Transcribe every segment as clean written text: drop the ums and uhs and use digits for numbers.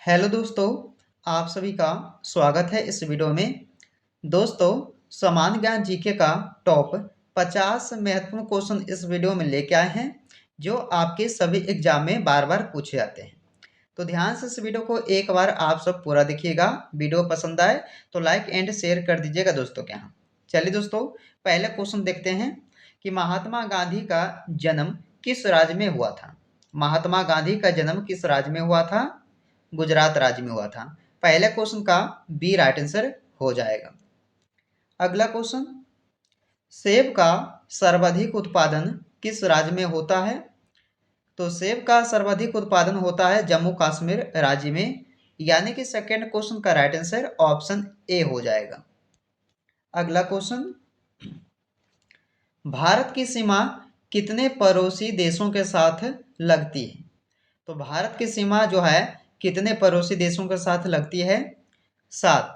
Hello दोस्तों, आप सभी का स्वागत है इस वीडियो में। दोस्तों, सामान्य ज्ञान जीके का टॉप 50 महत्वपूर्ण क्वेश्चन इस वीडियो में लेके आए हैं, जो आपके सभी एग्जाम में बार बार पूछे जाते हैं। तो ध्यान से इस वीडियो को एक बार आप सब पूरा देखिएगा। वीडियो पसंद आए तो लाइक एंड शेयर कर दीजिएगा दोस्तों के यहाँ। चलिए दोस्तों, पहले क्वेश्चन देखते हैं कि महात्मा गांधी का जन्म किस राज्य में हुआ था। महात्मा गांधी का जन्म किस राज्य में हुआ था? गुजरात राज्य में हुआ था। पहले क्वेश्चन का बी राइट आंसर हो जाएगा। अगला क्वेश्चन, सेब का सर्वाधिक उत्पादन किस राज्य में होता है? तो सेब का सर्वाधिक उत्पादन होता है जम्मू कश्मीर राज्य में, यानी कि सेकंड क्वेश्चन का राइट आंसर ऑप्शन ए हो जाएगा। अगला क्वेश्चन, भारत की सीमा कितने पड़ोसी देशों के साथ लगती है? तो भारत की सीमा जो है कितने पड़ोसी देशों के साथ लगती है? 7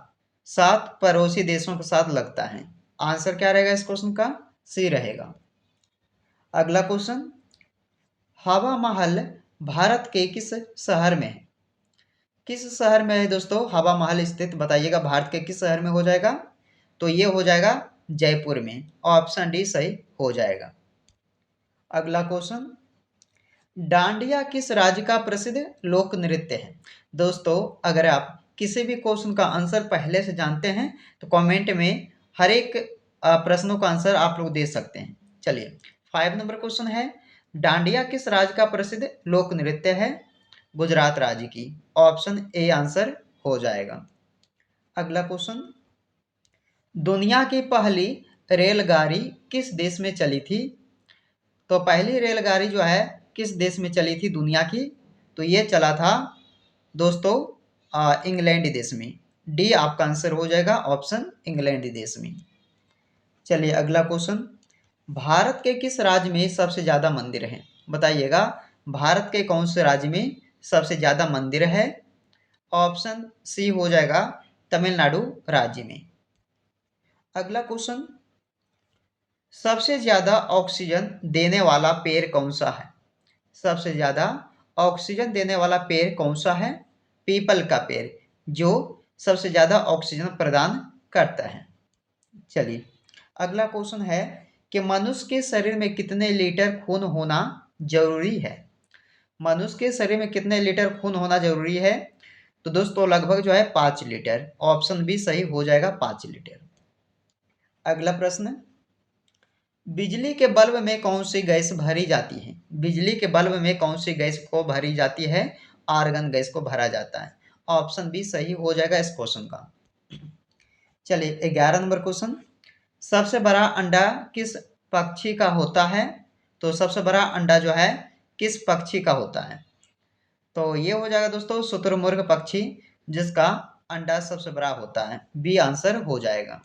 7 पड़ोसी देशों के साथ लगता है। आंसर क्या रहेगा इस क्वेश्चन का? सी रहेगा। अगला क्वेश्चन, हवा महल भारत के किस शहर में है? किस शहर में है दोस्तों हवा महल स्थित? बताइएगा भारत के किस शहर में हो जाएगा? तो ये हो जाएगा जयपुर में। ऑप्शन डी सही हो जाएगा। अगला क्वेश्चन, डांडिया किस राज्य का प्रसिद्ध लोक नृत्य है? दोस्तों, अगर आप किसी भी क्वेश्चन का आंसर पहले से जानते हैं तो कमेंट में हर एक प्रश्नों का आंसर आप लोग दे सकते हैं। चलिए, 5 नंबर क्वेश्चन है, डांडिया किस राज्य का प्रसिद्ध लोक नृत्य है? गुजरात राज्य की। ऑप्शन ए आंसर हो जाएगा। अगला क्वेश्चन, दुनिया की पहली रेलगाड़ी किस देश में चली थी? तो पहली रेलगाड़ी जो है किस देश में चली थी दुनिया की? तो ये चला था दोस्तों इंग्लैंड देश में। डी आपका आंसर हो जाएगा, ऑप्शन इंग्लैंड देश में। चलिए अगला क्वेश्चन, भारत के किस राज्य में सबसे ज़्यादा मंदिर हैं? बताइएगा भारत के कौन से राज्य में सबसे ज़्यादा मंदिर है? ऑप्शन सी हो जाएगा, तमिलनाडु राज्य में। अगला क्वेश्चन, सबसे ज़्यादा ऑक्सीजन देने वाला पेड़ कौन सा है? सबसे ज़्यादा ऑक्सीजन देने वाला पेड़ कौन सा है? पीपल का पेड़, जो सबसे ज़्यादा ऑक्सीजन प्रदान करता है। चलिए अगला क्वेश्चन है कि मनुष्य के शरीर में कितने लीटर खून होना जरूरी है? मनुष्य के शरीर में कितने लीटर खून होना जरूरी है? तो दोस्तों लगभग जो है 5 लीटर। ऑप्शन बी सही हो जाएगा, 5 लीटर। अगला प्रश्न, बिजली के बल्ब में कौन सी गैस भरी जाती है? बिजली के बल्ब में कौन सी गैस को भरी जाती है? आर्गन गैस को भरा जाता है। ऑप्शन बी सही हो जाएगा इस क्वेश्चन का। चलिए 11 नंबर क्वेश्चन, सबसे बड़ा अंडा किस पक्षी का होता है? तो सबसे बड़ा अंडा जो है किस पक्षी का होता है? तो ये हो जाएगा दोस्तों शुतुरमुर्ग पक्षी, जिसका अंडा सबसे बड़ा होता है। बी आंसर हो जाएगा।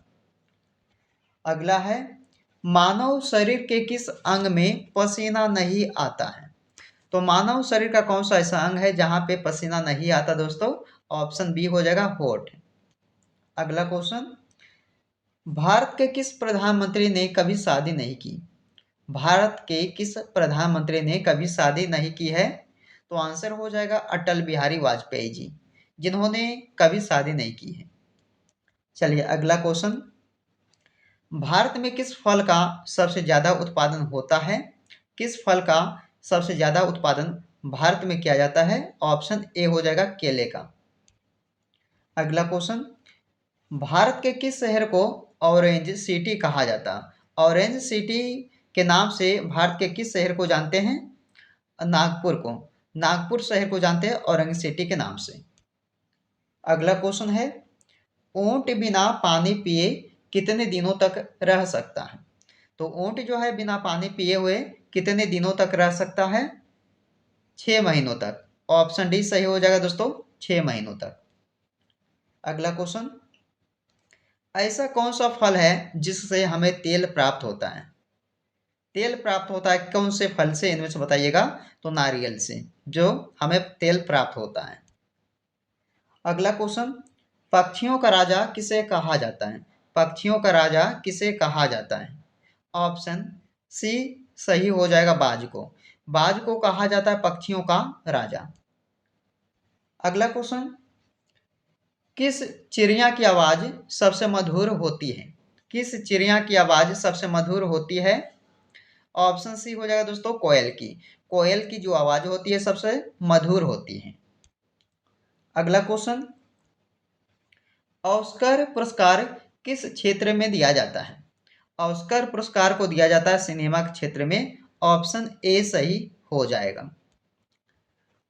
अगला है, मानव शरीर के किस अंग में पसीना नहीं आता है? तो मानव शरीर का कौन सा ऐसा अंग है जहां पे पसीना नहीं आता दोस्तों? ऑप्शन बी हो जाएगा, होठ। अगला क्वेश्चन, भारत के किस प्रधानमंत्री ने कभी शादी नहीं की? भारत के किस प्रधानमंत्री ने कभी शादी नहीं की है? तो आंसर हो जाएगा अटल बिहारी वाजपेयी जी, जिन्होंने कभी शादी नहीं की है। चलिए अगला क्वेश्चन, भारत में किस फल का सबसे ज़्यादा उत्पादन होता है? किस फल का सबसे ज़्यादा उत्पादन भारत में किया जाता है? ऑप्शन ए हो जाएगा, केले का। अगला क्वेश्चन, भारत के किस शहर को ऑरेंज सिटी कहा जाता है? ऑरेंज सिटी के नाम से भारत के किस शहर को जानते हैं? नागपुर को। नागपुर शहर को जानते हैं ऑरेंज सिटी के नाम से। अगला क्वेश्चन है, ऊंट बिना पानी पिए कितने दिनों तक रह सकता है? तो ऊंट जो है बिना पानी पिए हुए कितने दिनों तक रह सकता है? 6 महीनों तक। ऑप्शन डी सही हो जाएगा दोस्तों, 6 महीनों तक। अगला क्वेश्चन, ऐसा कौन सा फल है जिससे हमें तेल प्राप्त होता है? तेल प्राप्त होता है कौन से फल से, इनमें से बताइएगा। तो नारियल से जो हमें तेल प्राप्त होता है। अगला क्वेश्चन, पक्षियों का राजा किसे कहा जाता है? पक्षियों का राजा किसे कहा जाता है? ऑप्शन सी सही हो जाएगा, बाज को। बाज को कहा जाता है पक्षियों का राजा। अगला क्वेश्चन, किस चिड़िया की आवाज सबसे मधुर होती है? किस चिड़िया की आवाज सबसे मधुर होती है? ऑप्शन सी हो जाएगा दोस्तों कोयल की। कोयल की जो आवाज होती है सबसे मधुर होती है। अगला क्वेश्चन, ऑस्कर पुरस्कार किस क्षेत्र में दिया जाता है? ऑस्कर पुरस्कार को दिया जाता है सिनेमा के क्षेत्र में। ऑप्शन ए सही हो जाएगा।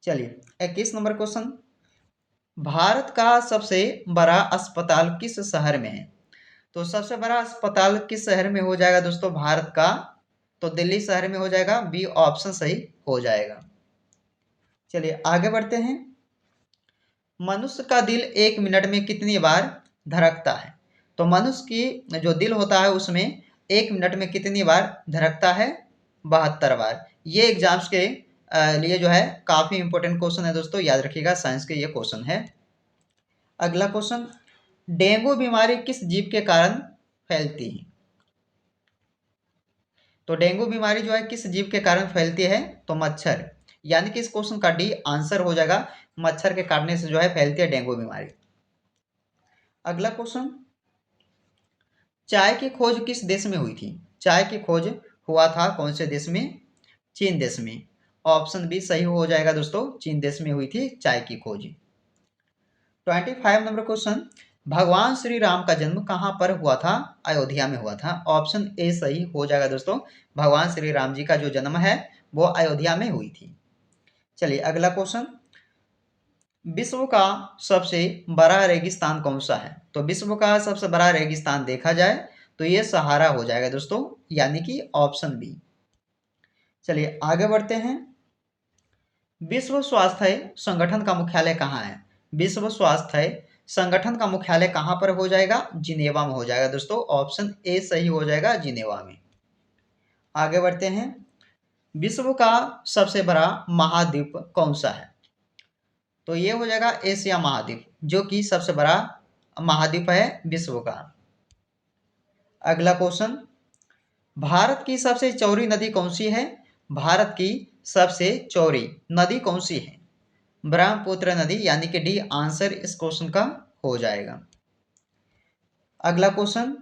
चलिए 21 नंबर क्वेश्चन, भारत का सबसे बड़ा अस्पताल किस शहर में है? तो सबसे बड़ा अस्पताल किस शहर में हो जाएगा दोस्तों भारत का? तो दिल्ली शहर में हो जाएगा। बी ऑप्शन सही हो जाएगा। चलिए आगे बढ़ते हैं। मनुष्य का दिल 1 मिनट में कितनी बार धड़कता है? तो मनुष्य की जो दिल होता है उसमें 1 मिनट में कितनी बार धड़कता है? 72 बार। ये एग्जाम्स के लिए जो है काफ़ी इंपॉर्टेंट क्वेश्चन है दोस्तों, याद रखिएगा, साइंस के ये क्वेश्चन है। अगला क्वेश्चन, डेंगू बीमारी किस जीव के कारण फैलती है? तो डेंगू बीमारी जो है किस जीव के कारण फैलती है? तो मच्छर, यानी कि इस क्वेश्चन का डी आंसर हो जाएगा। मच्छर के काटने से जो है फैलती है डेंगू बीमारी। अगला क्वेश्चन, चाय की खोज किस देश में हुई थी? चाय की खोज हुआ था कौन से देश में? चीन देश में। ऑप्शन बी सही हो जाएगा दोस्तों, चीन देश में हुई थी चाय की खोज। 25 नंबर क्वेश्चन, भगवान श्री राम का जन्म कहाँ पर हुआ था? अयोध्या में हुआ था। ऑप्शन ए सही हो जाएगा दोस्तों, भगवान श्री राम जी का जो जन्म है वो अयोध्या में हुई थी। चलिए अगला क्वेश्चन, विश्व का सबसे बड़ा रेगिस्तान कौन सा है? तो विश्व का सबसे बड़ा रेगिस्तान देखा जाए तो ये सहारा हो जाएगा दोस्तों, यानी कि ऑप्शन बी। चलिए आगे बढ़ते हैं। विश्व स्वास्थ्य संगठन का मुख्यालय कहाँ है? विश्व स्वास्थ्य संगठन का मुख्यालय कहाँ पर हो जाएगा? जिनेवा में हो जाएगा दोस्तों। ऑप्शन ए सही हो जाएगा, जिनेवा में। आगे बढ़ते हैं। विश्व का सबसे बड़ा महाद्वीप कौन सा है? तो ये हो जाएगा एशिया महाद्वीप, जो कि सबसे बड़ा महाद्वीप है विश्व का। अगला क्वेश्चन, भारत की सबसे चौड़ी नदी कौन सी है? भारत की सबसे चौड़ी नदी कौन सी है? ब्रह्मपुत्र नदी, यानी कि डी आंसर इस क्वेश्चन का हो जाएगा। अगला क्वेश्चन,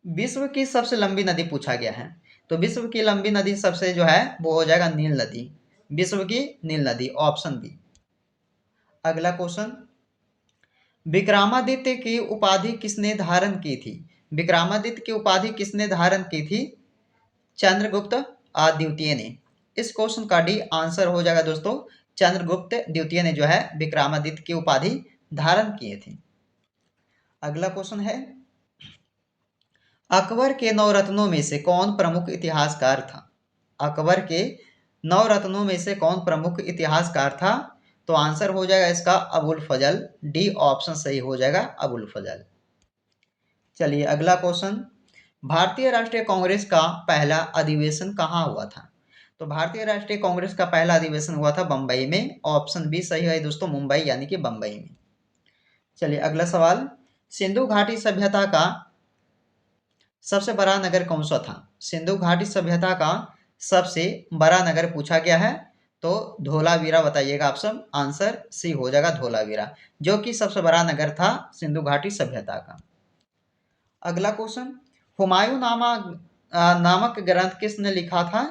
विश्व की सबसे लंबी नदी पूछा गया है। तो विश्व की लंबी नदी सबसे जो है वो हो जाएगा नील नदी। विश्व की नील नदी, ऑप्शन बी। अगला क्वेश्चन, विक्रमादित्य की उपाधि किसने धारण की थी? विक्रमादित्य की उपाधि किसने धारण की थी? चंद्रगुप्त द्वितीय ने। इस क्वेश्चन का डी आंसर हो जाएगा दोस्तों, चंद्रगुप्त द्वितीय ने जो है विक्रमादित्य की उपाधि धारण किए थे। अगला क्वेश्चन है, अकबर के 9 रत्नों में से कौन प्रमुख इतिहासकार था? अकबर के 9 रत्नों में से कौन प्रमुख इतिहासकार था? तो आंसर हो जाएगा इसका अबुल फजल। डी ऑप्शन सही हो जाएगा, अबुल फजल। चलिए अगला क्वेश्चन, भारतीय राष्ट्रीय कांग्रेस का पहला अधिवेशन कहाँ हुआ था? तो भारतीय राष्ट्रीय कांग्रेस का पहला अधिवेशन हुआ था बम्बई में। ऑप्शन बी सही है दोस्तों, मुंबई, यानी कि बम्बई में। चलिए अगला सवाल, सिंधु घाटी सभ्यता का सबसे बड़ा नगर कौन सा था? सिंधु घाटी सभ्यता का सबसे बड़ा नगर पूछा गया है, तो धोलावीरा बताइएगा। आप सब आंसर सी हो जाएगा, धोलावीरा, जो कि सबसे बड़ा नगर था सिंधु घाटी सभ्यता का। अगला क्वेश्चन, हुमायूं नामा नामक ग्रंथ किसने लिखा था?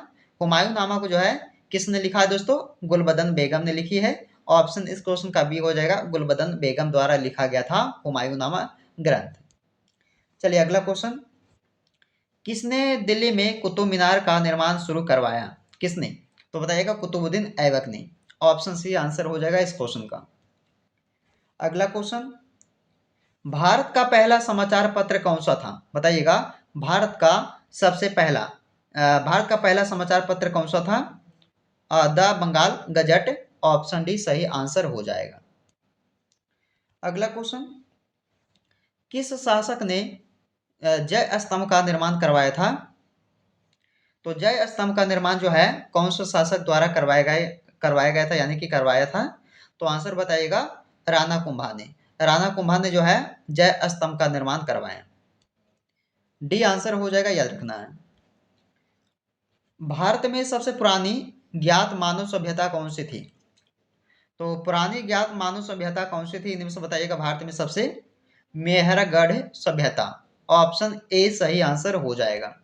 हुमायूं नामा को जो है किसने लिखा है दोस्तों? गुलबदन बेगम ने लिखी है। ऑप्शन इस क्वेश्चन का बी हो जाएगा, गुलबदन बेगम द्वारा लिखा गया था हुमायूं नामा ग्रंथ। चलिए अगला क्वेश्चन, किसने दिल्ली में कुतुब मीनार का निर्माण शुरू करवाया? किसने? तो बताइएगा, कुतुबुद्दीन ऐबक ने। ऑप्शन सी आंसर हो जाएगा इस क्वेश्चन का। अगला क्वेश्चन, भारत का पहला समाचार पत्र कौन सा था? बताइएगा, भारत का सबसे पहला भारत का पहला समाचार पत्र कौन सा था? The Bengal gazette. Option D सही आंसर हो जाएगा। अगला क्वेश्चन, किस शासक ने जय स्तंभ का निर्माण करवाया था? तो जय स्तंभ का निर्माण जो है कौन से शासक द्वारा करवाया गया था, यानी कि करवाया था? तो आंसर बताइएगा, राणा कुंभा ने। राणा कुंभा ने जो है जय स्तंभ का निर्माण करवाया। डी आंसर हो जाएगा, याद रखना है। भारत में सबसे पुरानी ज्ञात मानव सभ्यता कौन सी थी? तो पुरानी ज्ञात मानव सभ्यता कौन सी थी, इनमें से बताइएगा। भारत में सबसे मेहरगढ़ सभ्यता, ऑप्शन ए सही आंसर हो जाएगा।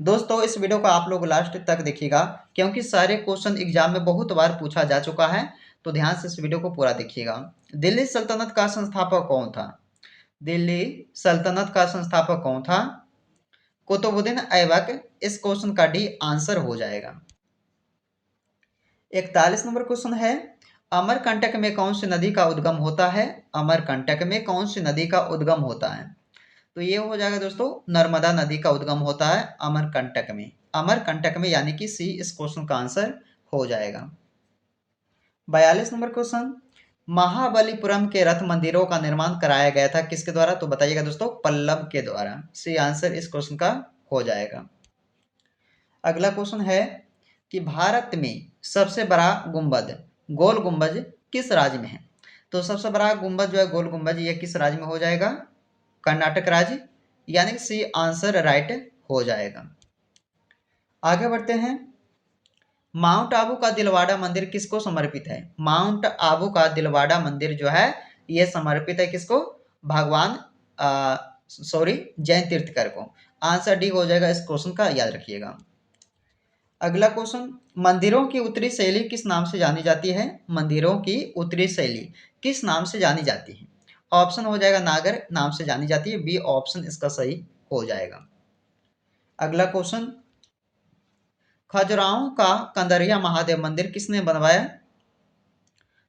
दोस्तों इस वीडियो को आप लोग लास्ट तक देखिएगा, क्योंकि सारे क्वेश्चन एग्जाम में बहुत बार पूछा जा चुका है, तो ध्यान से इस वीडियो को पूरा देखिएगा। दिल्ली सल्तनत का संस्थापक कौन था? दिल्ली सल्तनत का संस्थापक कौन था? कुतुबुद्दीन ऐबक। इस क्वेश्चन का डी आंसर हो जाएगा। 41 नंबर क्वेश्चन है, अमरकंटक में कौन सी नदी का उद्गम होता है? अमरकंटक में कौन सी नदी का उद्गम होता है? तो ये हो जाएगा दोस्तों, नर्मदा नदी का उद्गम होता है अमरकंटक में। अमरकंटक में, यानी कि सी इस क्वेश्चन का आंसर हो जाएगा। 42 नंबर क्वेश्चन, महाबलीपुरम के रथ मंदिरों का निर्माण कराया गया था किसके द्वारा? तो बताइएगा दोस्तों, पल्लव के द्वारा। सी आंसर इस क्वेश्चन का हो जाएगा। अगला क्वेश्चन है कि भारत में सबसे बड़ा गुंबद, गोल गुंबज किस राज्य में है? तो सबसे बड़ा गुंबद जो है गोल गुंबज, ये किस राज्य में हो जाएगा? कर्नाटक राज्य, यानी कि सी आंसर राइट हो जाएगा। आगे बढ़ते हैं, माउंट आबू का दिलवाड़ा मंदिर किसको समर्पित है? माउंट आबू का दिलवाड़ा मंदिर जो है ये समर्पित है किसको? भगवान जैन तीर्थकर को। आंसर डी हो जाएगा इस क्वेश्चन का, याद रखिएगा। अगला क्वेश्चन, मंदिरों की उत्तरी शैली किस नाम से जानी जाती है? मंदिरों की उत्तरी शैली किस नाम से जानी जाती है? ऑप्शन हो जाएगा नागर नाम से जानी जाती है, बी ऑप्शन इसका सही हो जाएगा। अगला क्वेश्चन, खजुराहो का कंदरिया महादेव मंदिर किसने बनवाया?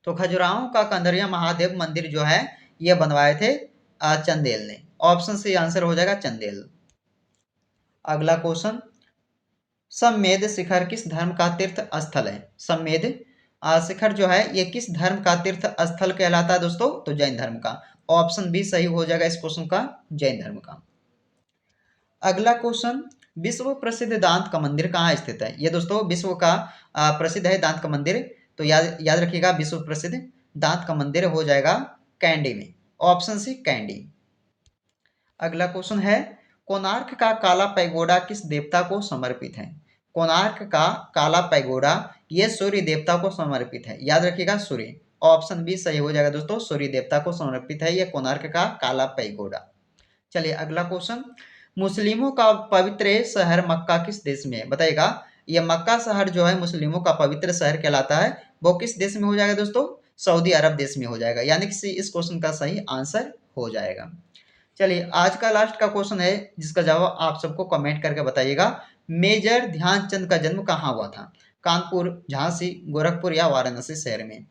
तो खजुराहो का कंदरिया महादेव मंदिर जो है ये बनवाए थे चंदेल ने। ऑप्शन सी आंसर हो जाएगा चंदेल। अगला क्वेश्चन, समेध शिखर किस धर्म का तीर्थ स्थल है? समेध शिखर जो है ये किस धर्म का तीर्थ स्थल कहलाता है दोस्तों? तो जैन धर्म का। ऑप्शन बी सही हो जाएगा इस क्वेश्चन का, जैन धर्म का। अगला क्वेश्चन, विश्व प्रसिद्ध दांत का मंदिर कहाँ स्थित है? ये दोस्तों विश्व का प्रसिद्ध है दांत का मंदिर, तो याद रखिएगा विश्व प्रसिद्ध दांत का मंदिर हो जाएगा कैंडी में। Option C Kandy. अगला क्वेश्चन है, कोणार्क का काला पैगोडा किस देवता को समर्पित है? कोणार्क का काला पैगोडा ये सूर्य देवता को समर्पित है, याद रखिएगा सूर्य। ऑप्शन बी सही हो जाएगा दोस्तों, सूर्य देवता को समर्पित है ये कोणार्क का काला पैगोडा। चलिए अगला क्वेश्चन, मुस्लिमों का पवित्र शहर मक्का किस देश में है? बताइएगा, ये मक्का शहर जो है मुस्लिमों का पवित्र शहर कहलाता है, वो किस देश में हो जाएगा दोस्तों? सऊदी अरब देश में हो जाएगा, यानी कि सी इस क्वेश्चन का सही आंसर हो जाएगा। चलिए आज का लास्ट का क्वेश्चन है जिसका जवाब आप सबको कमेंट करके बताइएगा। मेजर ध्यानचंद का जन्म कहाँ हुआ था? कानपुर, झांसी, गोरखपुर या वाराणसी शहर में?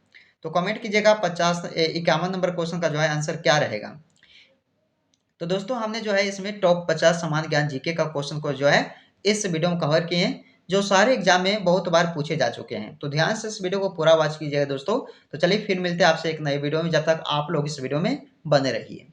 तो कमेंट कीजिएगा। 51 नंबर क्वेश्चन का जो है आंसर क्या रहेगा? तो दोस्तों हमने जो है इसमें टॉप 50 सामान्य ज्ञान जीके का क्वेश्चन को जो है इस वीडियो में कवर किए हैं, जो सारे एग्जाम में बहुत बार पूछे जा चुके हैं। तो ध्यान से इस वीडियो को पूरा वॉच कीजिएगा दोस्तों। तो चलिए फिर मिलते हैं आपसे एक नए वीडियो में, जब तक आप लोग इस वीडियो में बने रहिए।